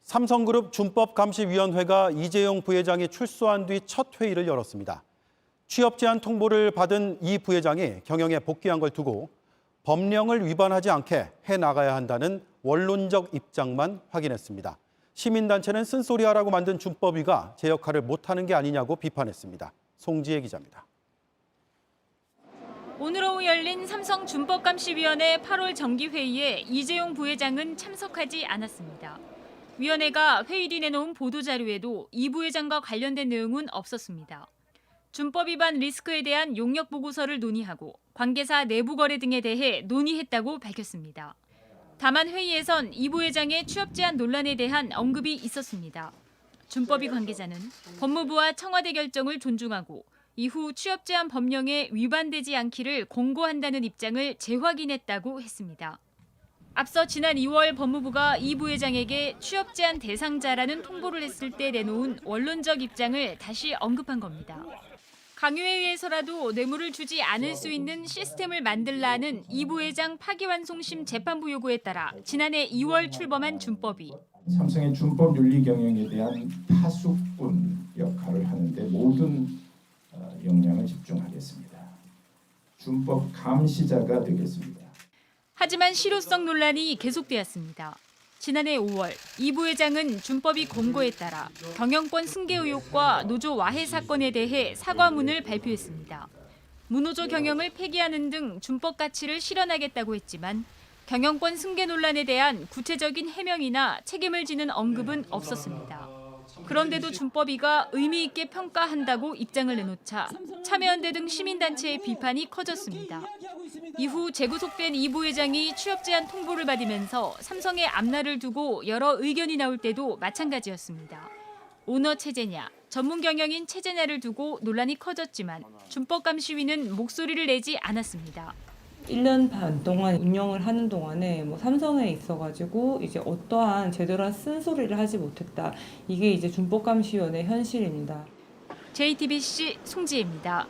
삼성그룹 준법감시위원회가 이재용 부회장이 출소한 뒤 첫 회의를 열었습니다. 취업 제한 통보를 받은 이 부회장이 경영에 복귀한 걸 두고 법령을 위반하지 않게 해나가야 한다는 원론적 입장만 확인했습니다. 시민단체는 쓴소리하라고 만든 준법위가 제 역할을 못하는 게 아니냐고 비판했습니다. 송지혜 기자입니다. 오늘 오후 열린 삼성 준법감시위원회 8월 정기회의에 이재용 부회장은 참석하지 않았습니다. 위원회가 회의 뒤 내놓은 보도자료에도 이 부회장과 관련된 내용은 없었습니다. 준법 위반 리스크에 대한 용역 보고서를 논의하고 관계사 내부 거래 등에 대해 논의했다고 밝혔습니다. 다만 회의에선 이 부회장의 취업 제한 논란에 대한 언급이 있었습니다. 준법위 관계자는 법무부와 청와대 결정을 존중하고 이후 취업 제한 법령에 위반되지 않기를 공고한다는 입장을 재확인했다고 했습니다. 앞서 지난 2월 법무부가 이 부회장에게 취업 제한 대상자라는 통보를 했을 때 내놓은 원론적 입장을 다시 언급한 겁니다. 강요에 의해서라도 뇌물을 주지 않을 수 있는 시스템을 만들라는 이 부회장 파기환송심 재판부 요구에 따라 지난해 2월 출범한 준법위. 삼성의 준법 윤리 경영에 대한 파수꾼 역할을 하는데 모든 역량을 집중하겠습니다. 준법 감시자가 되겠습니다. 하지만 실효성 논란이 계속되었습니다. 지난해 5월 이 부회장은 준법위 공고에 따라 경영권 승계 의혹과 노조 와해 사건에 대해 사과문을 발표했습니다. 무노조 경영을 폐기하는 등 준법 가치를 실현하겠다고 했지만 경영권 승계 논란에 대한 구체적인 해명이나 책임을 지는 언급은 없었습니다. 그런데도 준법위가 의미 있게 평가한다고 입장을 내놓자 참여연대 등 시민단체의 비판이 커졌습니다. 이후 재구속된 이 부회장이 취업 제한 통보를 받으면서 삼성의 앞날을 두고 여러 의견이 나올 때도 마찬가지였습니다. 오너 체제냐, 전문 경영인 체제냐를 두고 논란이 커졌지만 준법감시위는 목소리를 내지 않았습니다. 1년 반 동안 운영을 하는 동안에 삼성에 있어가지고 이제 어떠한 제대로 한 쓴소리를 하지 못했다. 이게 이제 준법감시위원회 현실입니다. JTBC 송지혜입니다.